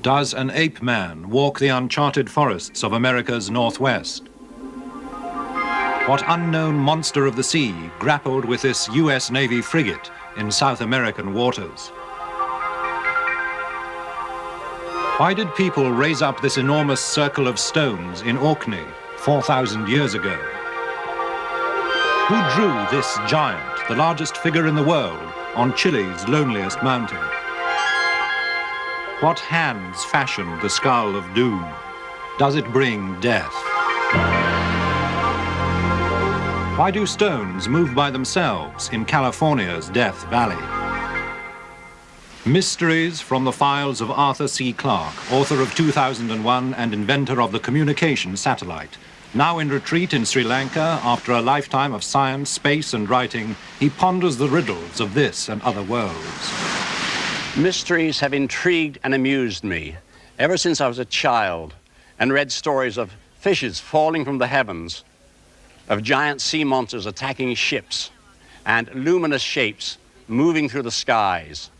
Does an ape man walk the uncharted forests of America's Northwest? What unknown monster of the sea grappled with this US Navy frigate in South American waters? Why did people raise up this enormous circle of stones in Orkney 4,000 years ago? Who drew this giant, the largest figure in the world, on Chile's loneliest mountain? What hands fashioned the skull of doom? Does it bring death? Why do stones move by themselves in California's Death Valley? Mysteries from the files of Arthur C. Clarke, author of 2001 and inventor of the communication satellite. Now in retreat in Sri Lanka, after a lifetime of science, space, and writing, he ponders the riddles of this and other worlds. Mysteries have intrigued and amused me ever since I was a child and read stories of fishes falling from the heavens, of giant sea monsters attacking ships, and luminous shapes moving through the skies.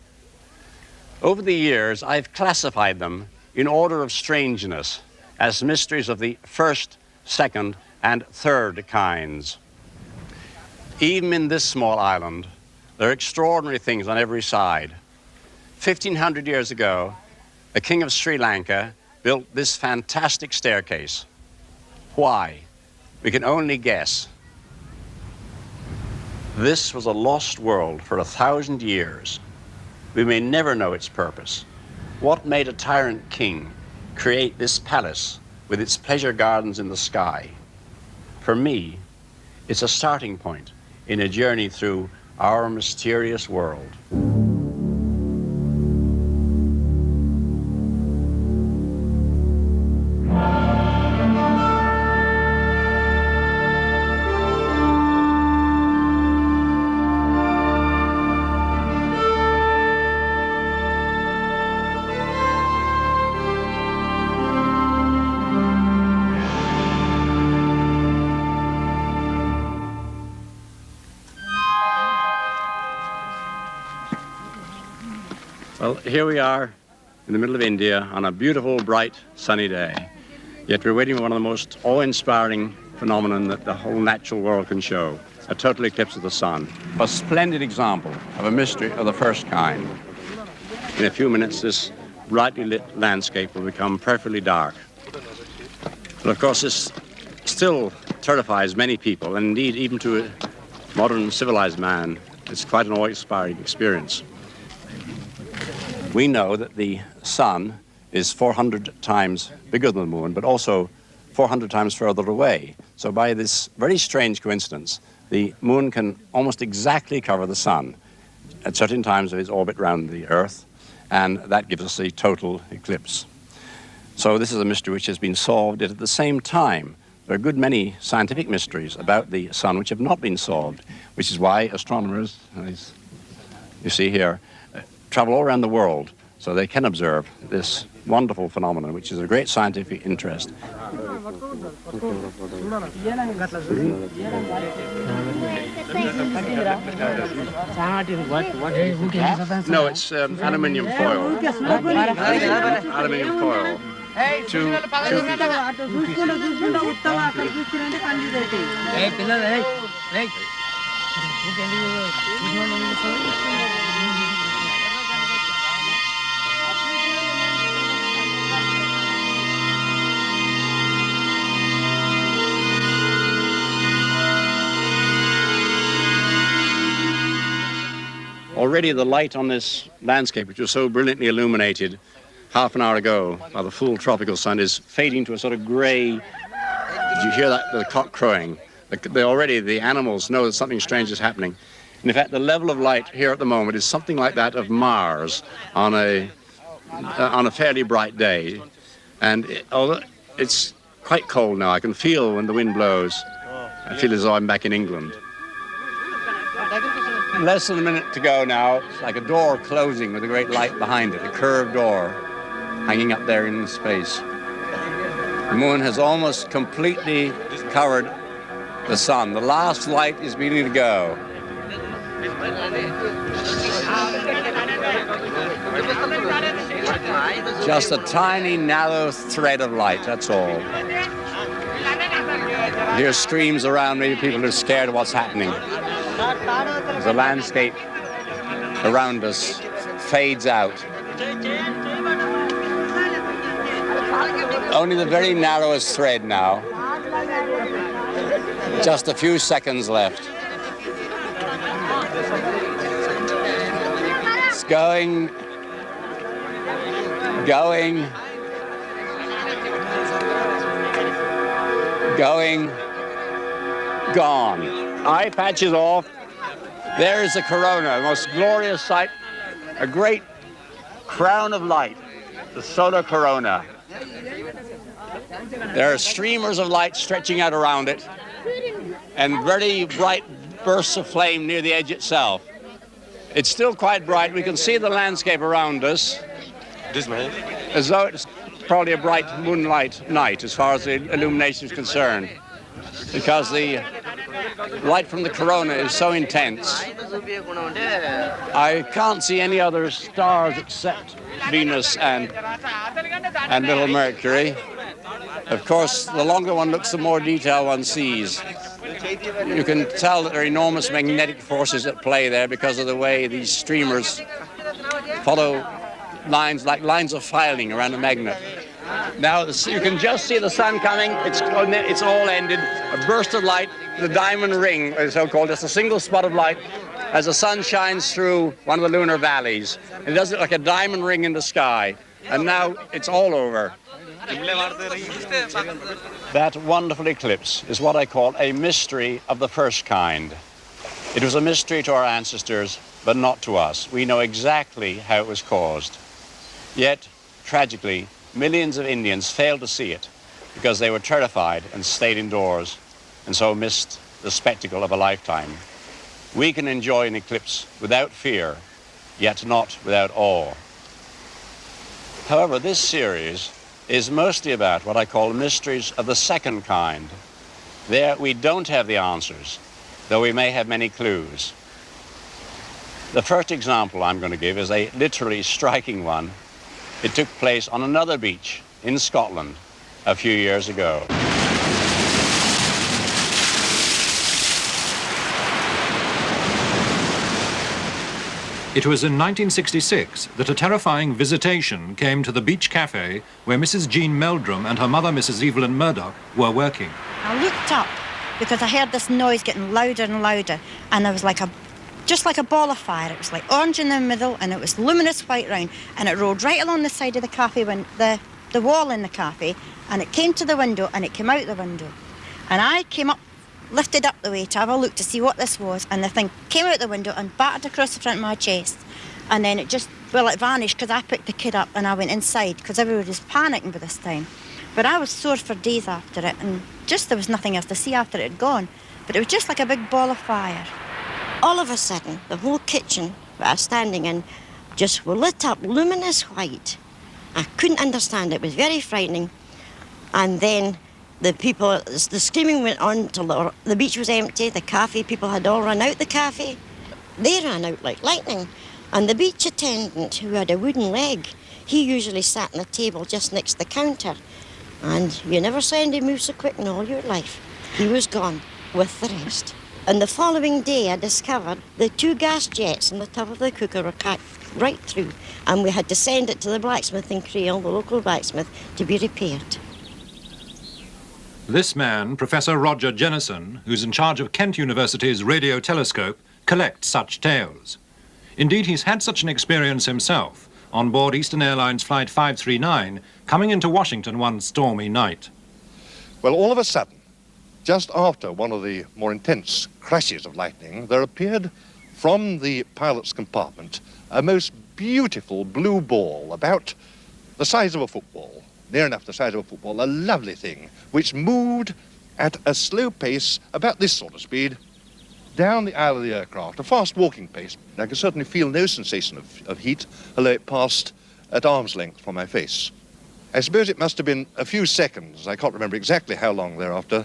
Over the years, I've classified them in order of strangeness as mysteries of the first, second, and third kinds. Even in this small island, there are extraordinary things on every side. 1,500 years ago, the king of Sri Lanka built this fantastic staircase. Why? We can only guess. This was a lost world for 1,000 years. We may never know its purpose. What made a tyrant king create this palace with its pleasure gardens in the sky? For me, it's a starting point in a journey through our mysterious world. Well, here we are in the middle of India on a beautiful, bright, sunny day. Yet we're waiting for one of the most awe-inspiring phenomenon that the whole natural world can show, a total eclipse of the sun. A splendid example of a mystery of the first kind. In a few minutes, this brightly lit landscape will become perfectly dark. But of course, this still terrifies many people, and indeed, even to a modern civilized man, it's quite an awe-inspiring experience. We know that the sun is 400 times bigger than the moon, but also 400 times further away. So by this very strange coincidence, the moon can almost exactly cover the sun at certain times of its orbit around the Earth, and that gives us a total eclipse. So this is a mystery which has been solved, yet at the same time, there are a good many scientific mysteries about the sun which have not been solved, which is why astronomers, as you see here, travel all around the world so they can observe this wonderful phenomenon, which is of great scientific interest. No, it's aluminium foil. Aluminium foil. Two Already the light on this landscape, which was so brilliantly illuminated half an hour ago by the full tropical sun, is fading to a sort of gray. Did you hear that? The cock crowing. Already the animals know that something strange is happening. And in fact, the level of light here at the moment is something like that of Mars on a fairly bright day. And although it's quite cold now, I can feel when the wind blows. I feel as though I'm back in England. Less than a minute to go now. It's like a door closing with a great light behind it, a curved door hanging up there in space. The moon has almost completely covered the sun. The last light is beginning to go. Just a tiny, narrow thread of light, that's all. Here's streams around me, people are scared of what's happening. As the landscape around us fades out. Only the very narrowest thread now. Just a few seconds left. It's going, going, gone. Eye patches off. There's the corona, the most glorious sight, a great crown of light, the solar corona. There are streamers of light stretching out around it and very bright bursts of flame near the edge itself. It's still quite bright. We can see the landscape around us as though it's probably a bright moonlight night as far as the illumination is concerned, because the light from the corona is so intense. I can't see any other stars except Venus and little Mercury. Of course, the longer one looks, the more detail one sees. You can tell that there are enormous magnetic forces at play there because of the way these streamers follow lines like lines of filing around a magnet. Now you can just see the sun coming. It's all ended. A burst of light, the diamond ring, so-called, just a single spot of light as the sun shines through one of the lunar valleys. It does look like a diamond ring in the sky. And now it's all over. That wonderful eclipse is what I call a mystery of the first kind. It was a mystery to our ancestors, but not to us. We know exactly how it was caused. Yet, tragically, millions of Indians failed to see it because they were terrified and stayed indoors, and so missed the spectacle of a lifetime. We can enjoy an eclipse without fear, yet not without awe. However, this series is mostly about what I call mysteries of the second kind. There we don't have the answers, though we may have many clues. The first example I'm going to give is a literally striking one. It took place on another beach in Scotland a few years ago. It was in 1966 that a terrifying visitation came to the beach cafe where Mrs. Jean Meldrum and her mother, Mrs. Evelyn Murdoch, were working. I looked up because I heard this noise getting louder and louder, and there was just like a ball of fire. It was like orange in the middle, and it was luminous white round, and it rolled right along the side of the cafe, the wall in the cafe, and it came to the window, and it came out the window. And I came up, lifted up the way to have a look to see what this was, and the thing came out the window and battered across the front of my chest. And then it vanished because I picked the kid up and I went inside because everybody was panicking by this time. But I was sore for days after it, and there was nothing else to see after it had gone. But it was just like a big ball of fire. All of a sudden, the whole kitchen that I was standing in just lit up luminous white. I couldn't understand it. It was very frightening. And then the screaming went on till the beach was empty. The cafe people had all run out the cafe. They ran out like lightning. And the beach attendant, who had a wooden leg, he usually sat on the table just next to the counter. And you never saw anybody move so quick in all your life. He was gone with the rest. And the following day, I discovered the 2 gas jets on the top of the cooker were cut right through. And we had to send it to the blacksmith in Creole, the local blacksmith, to be repaired. This man, Professor Roger Jennison, who's in charge of Kent University's radio telescope, collects such tales. Indeed, he's had such an experience himself on board Eastern Airlines Flight 539, coming into Washington one stormy night. Well, all of a sudden, just after one of the more intense crashes of lightning, there appeared from the pilot's compartment a most beautiful blue ball, about the size of a football, near enough the size of a football, a lovely thing, which moved at a slow pace, about this sort of speed, down the aisle of the aircraft, a fast walking pace. I could certainly feel no sensation of heat, although it passed at arm's length from my face. I suppose it must have been a few seconds, I can't remember exactly how long thereafter,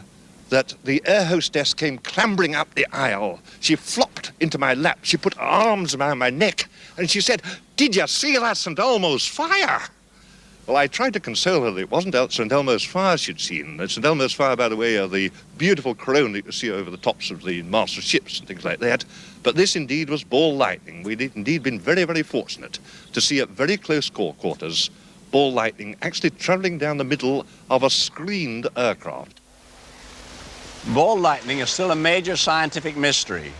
that the air hostess came clambering up the aisle. She flopped into my lap, she put her arms around my neck, and she said, "Did you see that St. Elmo's fire?" Well, I tried to console her that it wasn't St. Elmo's fire she'd seen. St. Elmo's fire, by the way, are the beautiful corona that you see over the tops of the masts of ships and things like that. But this indeed was ball lightning. We'd indeed been very, very fortunate to see at very close quarters ball lightning actually travelling down the middle of a screened aircraft. Ball lightning is still a major scientific mystery.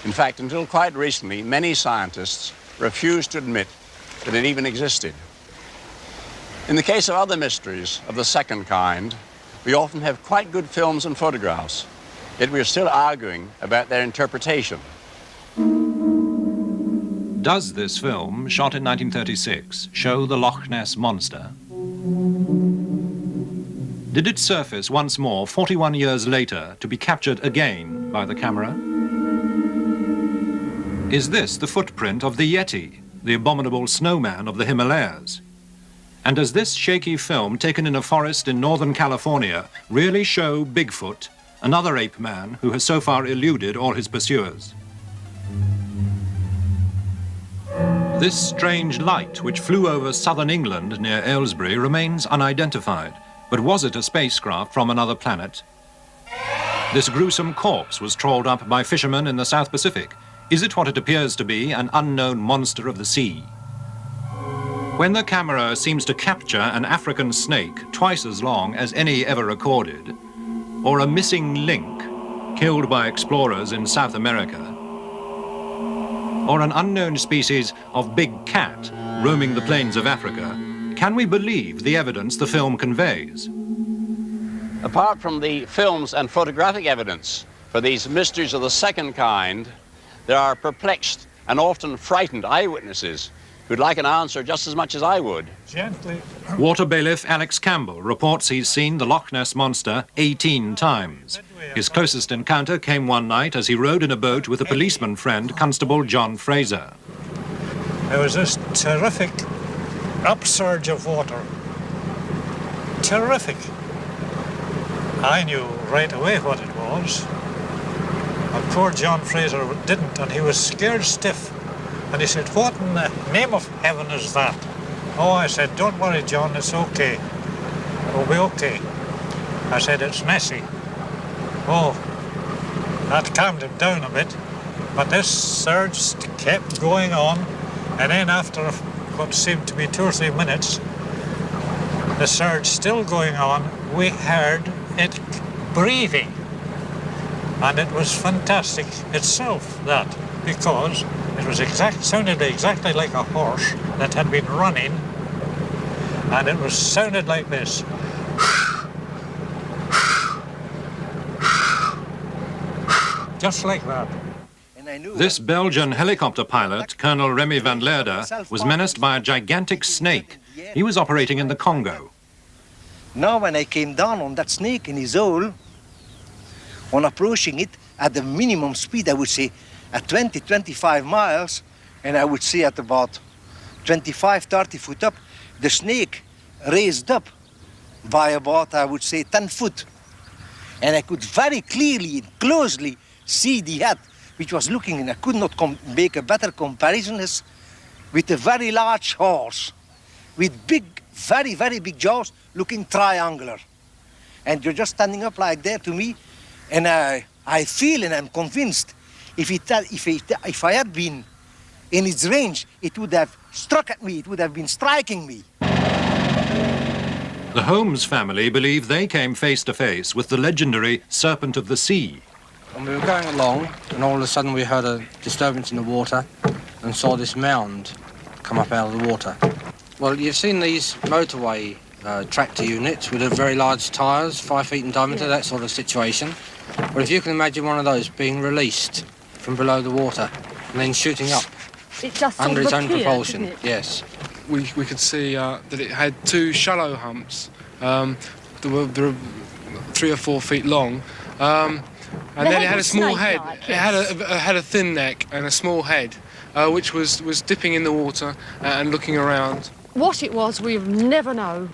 In fact, until quite recently, many scientists refused to admit that it even existed. In the case of other mysteries of the second kind, we often have quite good films and photographs, yet we are still arguing about their interpretation. Does this film, shot in 1936, show the Loch Ness Monster? Did it surface once more 41 years later to be captured again by the camera? Is this the footprint of the Yeti, the abominable snowman of the Himalayas? And does this shaky film taken in a forest in Northern California really show Bigfoot, another ape man who has so far eluded all his pursuers? This strange light which flew over southern England near Aylesbury remains unidentified, but was it a spacecraft from another planet? This gruesome corpse was trawled up by fishermen in the South Pacific. Is it what it appears to be, an unknown monster of the sea? When the camera seems to capture an African snake twice as long as any ever recorded, or a missing link killed by explorers in South America, or an unknown species of big cat roaming the plains of Africa, can we believe the evidence the film conveys? Apart from the films and photographic evidence for these mysteries of the second kind, there are perplexed and often frightened eyewitnesses who'd like an answer just as much as I would. Gently. Water bailiff Alex Campbell reports he's seen the Loch Ness Monster 18 times. His closest encounter came one night as he rowed in a boat with a policeman friend, Constable John Fraser. There was this terrific upsurge of water. Terrific. I knew right away what it was. But poor John Fraser didn't, and he was scared stiff. And he said, "What in the name of heaven is that?" Oh, I said, "Don't worry, John, it's okay. It'll be okay." I said, "It's messy." Oh, that calmed him down a bit. But this surge kept going on, and then after what seemed to be 2 or 3 minutes, the surge still going on, we heard it breathing. And it was fantastic itself, that, because it was sounded exactly like a horse that had been running, and it was sounded like this. Just like that. This Belgian helicopter pilot, Colonel Remy van Leerde, was menaced by a gigantic snake. He was operating in the Congo. Now when I came down on that snake in his hole, on approaching it at the minimum speed, I would say at 20-25 miles, and I would say at about 25-30 foot up, the snake raised up by about, I would say, 10 foot. And I could very clearly and closely see the head, which was looking, and I could not make a better comparison, as with a very large horse, with big, very, very big jaws, looking triangular. And you're just standing up like there to me, and I feel and I'm convinced if I had been in its range, it would have struck at me, it would have been striking me. The Holmes family believe they came face to face with the legendary Serpent of the Sea. And we were going along, and all of a sudden we heard a disturbance in the water and saw this mound come up out of the water. Well, you've seen these motorway tractor units with very large tyres, 5 feet in diameter, that sort of situation. Well, if you can imagine one of those being released from below the water and then shooting up under its own propulsion, yes. We could see that it had 2 shallow humps. They were 3 or 4 feet long. And then it had a small head. It had a thin neck and a small head, which was dipping in the water and looking around. What it was, we'll never know.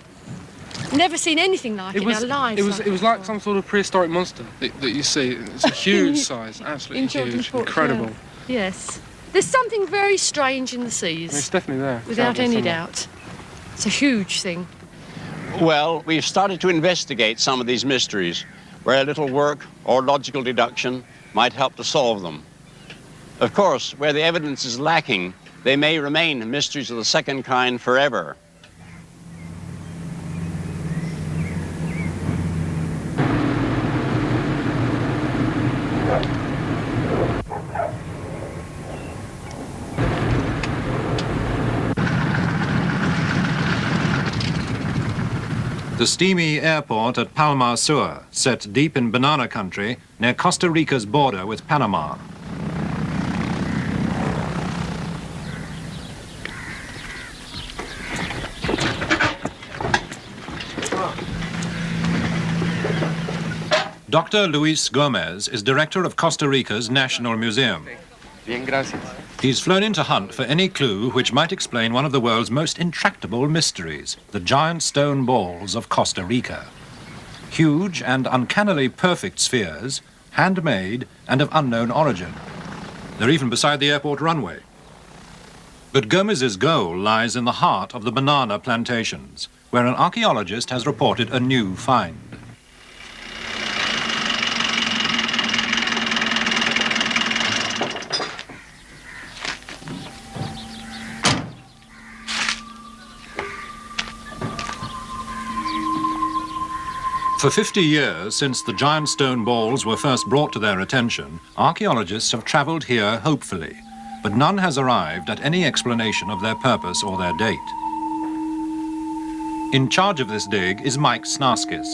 Never seen anything like it in our lives. It was like some sort of prehistoric monster that you see. It's a huge size, absolutely huge, incredible. Yeah. Yes. There's something very strange in the seas. It's definitely there. Without any doubt. It's a huge thing. Well, we've started to investigate some of these mysteries, where a little work or logical deduction might help to solve them. Of course, where the evidence is lacking, they may remain mysteries of the second kind forever. The steamy airport at Palma Sur, set deep in banana country near Costa Rica's border with Panama. Dr. Luis Gomez is director of Costa Rica's National Museum. Bien, gracias. He's flown in to hunt for any clue which might explain one of the world's most intractable mysteries, the giant stone balls of Costa Rica. Huge and uncannily perfect spheres, handmade and of unknown origin. They're even beside the airport runway. But Gomez's goal lies in the heart of the banana plantations, where an archaeologist has reported a new find. For 50 years since the giant stone balls were first brought to their attention, archaeologists have travelled here hopefully, but none has arrived at any explanation of their purpose or their date. In charge of this dig is Mike Snarskis.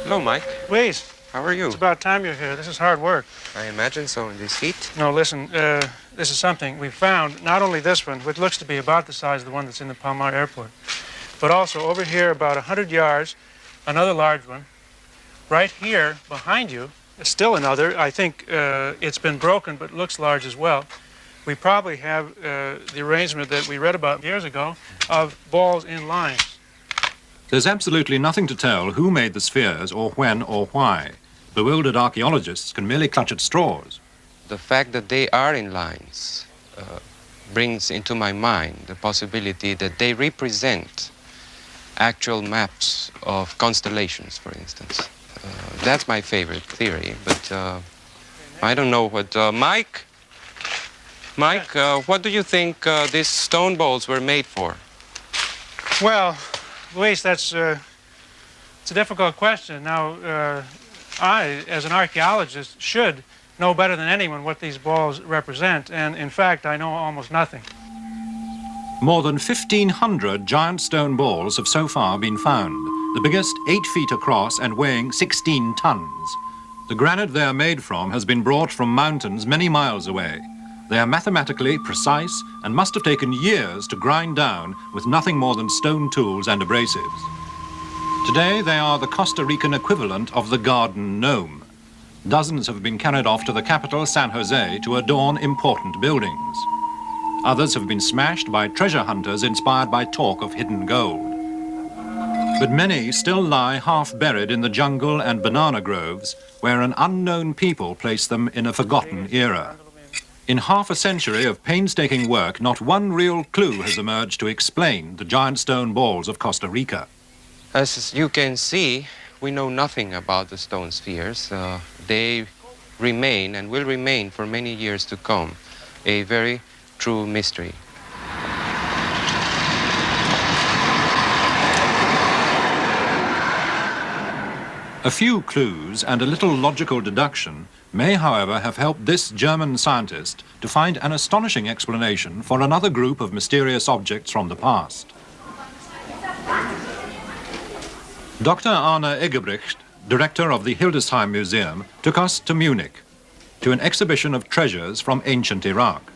Hello, Mike. Please. How are you? It's about time you're here. This is hard work. I imagine so in this heat. No, listen, this is something we found, not only this one, which looks to be about the size of the one that's in the Palmar airport, but also over here about 100 yards, another large one. Right here behind you, still another. I think it's been broken, but looks large as well. We probably have the arrangement that we read about years ago of balls in lines. There's absolutely nothing to tell who made the spheres or when or why. Bewildered archaeologists can merely clutch at straws. The fact that they are in lines brings into my mind the possibility that they represent actual maps of constellations, for instance. That's my favorite theory, but I don't know what... Mike, what do you think these stone balls were made for? Well, Luis, it's a difficult question. Now, I, as an archaeologist, should know better than anyone what these balls represent, and in fact, I know almost nothing. More than 1,500 giant stone balls have so far been found, the biggest 8 feet across and weighing 16 tons. The granite they are made from has been brought from mountains many miles away. They are mathematically precise and must have taken years to grind down with nothing more than stone tools and abrasives. Today they are the Costa Rican equivalent of the garden gnome. Dozens have been carried off to the capital, San Jose, to adorn important buildings. Others have been smashed by treasure hunters inspired by talk of hidden gold. But many still lie half buried in the jungle and banana groves, where an unknown people place them in a forgotten era. In half a century of painstaking work, not one real clue has emerged to explain the giant stone balls of Costa Rica. As you can see, we know nothing about the stone spheres. They remain and will remain for many years to come a very true mystery. A few clues and a little logical deduction may, however, have helped this German scientist to find an astonishing explanation for another group of mysterious objects from the past. Dr. Arne Eggebrecht, director of the Hildesheim Museum, took us to Munich, to an exhibition of treasures from ancient Iraq.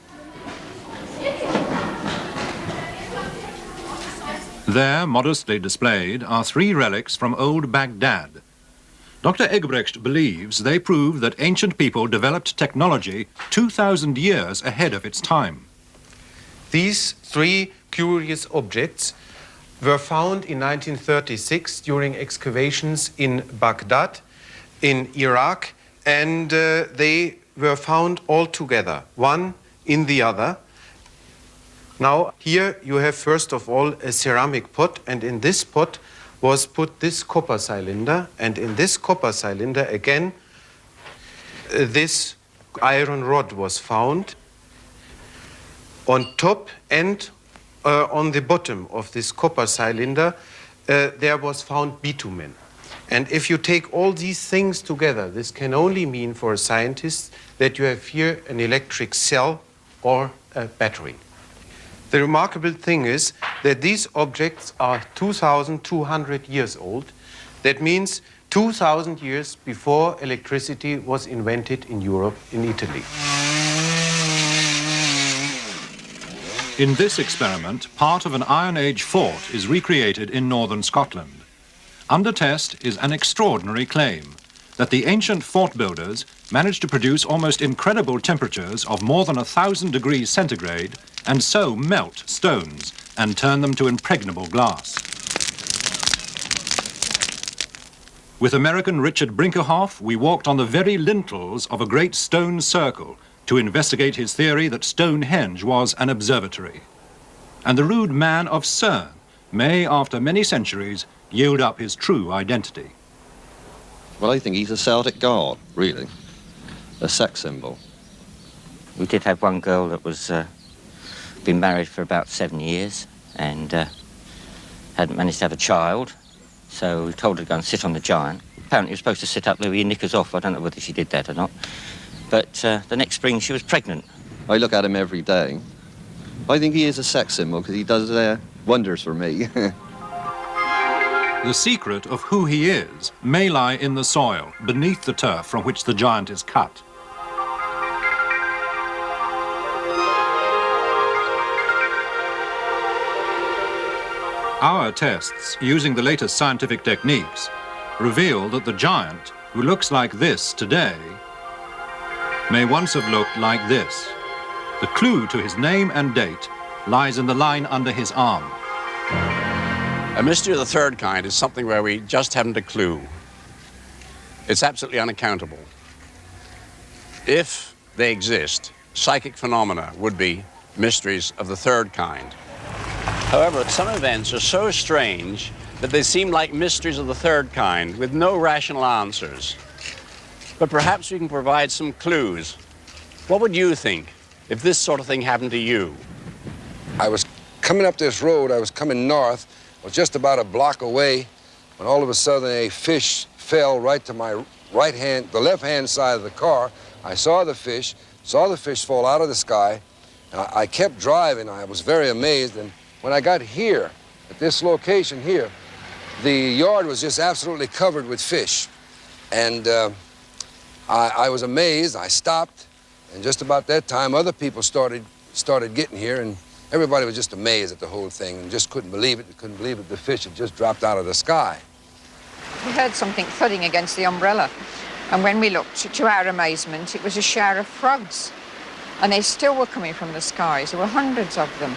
There, modestly displayed, are 3 relics from old Baghdad. Dr. Eggebrecht believes they prove that ancient people developed technology 2,000 years ahead of its time. These 3 curious objects were found in 1936 during excavations in Baghdad, in Iraq, and they were found all together, one in the other. Now, here you have first of all a ceramic pot, and in this pot was put this copper cylinder, and in this copper cylinder again this iron rod was found. On top and on the bottom of this copper cylinder there was found bitumen. And if you take all these things together, this can only mean for a scientist that you have here an electric cell or a battery. The remarkable thing is that these objects are 2,200 years old. That means 2,000 years before electricity was invented in Europe, in Italy. In this experiment, part of an Iron Age fort is recreated in northern Scotland. Under test is an extraordinary claim that the ancient fort builders managed to produce almost incredible temperatures of more than 1,000 degrees centigrade and so melt stones and turn them to impregnable glass. With American Richard Brinkerhoff, we walked on the very lintels of a great stone circle to investigate his theory that Stonehenge was an observatory. And the rude man of CERN may, after many centuries, yield up his true identity. Well, I think he's a Celtic god, really. A sex symbol. We did have one girl that was been married for about 7 years and hadn't managed to have a child, so we told her to go and sit on the giant. Apparently you were supposed to sit up there with your knickers off. I don't know whether she did that or not. But the next spring she was pregnant. I look at him every day. I think he is a sex symbol because he does wonders for me. The secret of who he is may lie in the soil, beneath the turf from which the giant is cut. Our tests, using the latest scientific techniques, reveal that the giant, who looks like this today, may once have looked like this. The clue to his name and date lies in the line under his arm. A mystery of the third kind is something where we just haven't a clue. It's absolutely unaccountable. If they exist, psychic phenomena would be mysteries of the third kind. However, some events are so strange that they seem like mysteries of the third kind with no rational answers. But perhaps we can provide some clues. What would you think if this sort of thing happened to you? I was coming up this road, I was coming north, I was just about a block away when all of a sudden a fish fell right to my right hand, the left-hand side of the car. I saw the fish fall out of the sky. I kept driving, I was very amazed, and when I got here, at this location here, the yard was just absolutely covered with fish. And I was amazed, I stopped, and just about that time, other people started getting here, and everybody was just amazed at the whole thing and just couldn't believe it. They couldn't believe that the fish had just dropped out of the sky. We heard something thudding against the umbrella, and when we looked, to our amazement, it was a shower of frogs, and they still were coming from the skies. There were hundreds of them.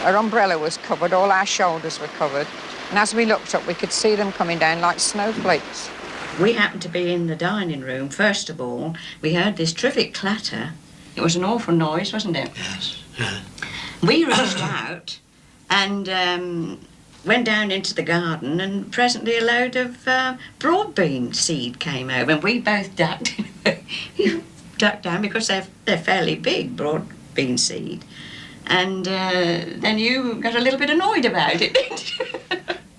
Our umbrella was covered, all our shoulders were covered, and as we looked up, we could see them coming down like snowflakes. We happened to be in the dining room. First of all, we heard this terrific clatter. It was an awful noise, wasn't it? Yes. We rushed out and went down into the garden, and presently a load of broad bean seed came over, and we both ducked. Ducked down because they're fairly big, broad bean seed. And then you got a little bit annoyed about it, didn't you?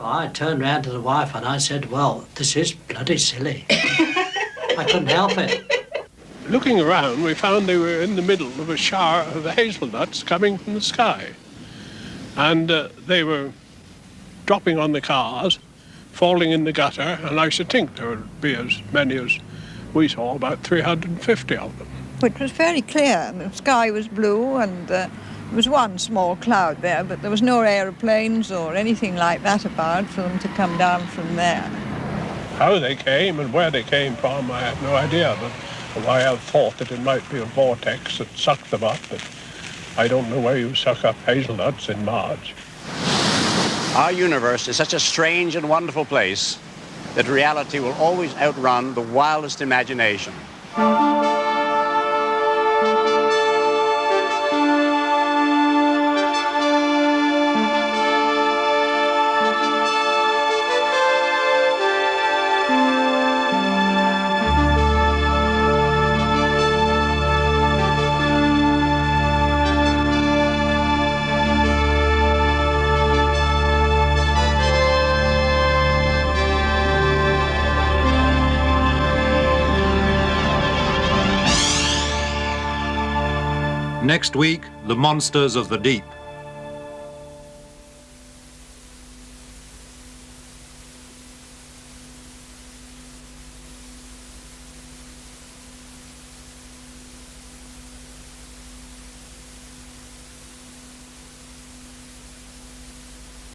Well, I turned round to the wife and I said, well, this is bloody silly. I couldn't help it. Looking around, we found they were in the middle of a shower of hazelnuts coming from the sky. And they were dropping on the cars, falling in the gutter, and I should think there would be as many as we saw, about 350 of them. It was very clear. The sky was blue, and there was one small cloud there, but there was no aeroplanes or anything like that about for them to come down from there. How they came and where they came from, I have no idea, but I have thought that it might be a vortex that sucked them up, but I don't know where you suck up hazelnuts in March. Our universe is such a strange and wonderful place that reality will always outrun the wildest imagination. Next week, the monsters of the deep.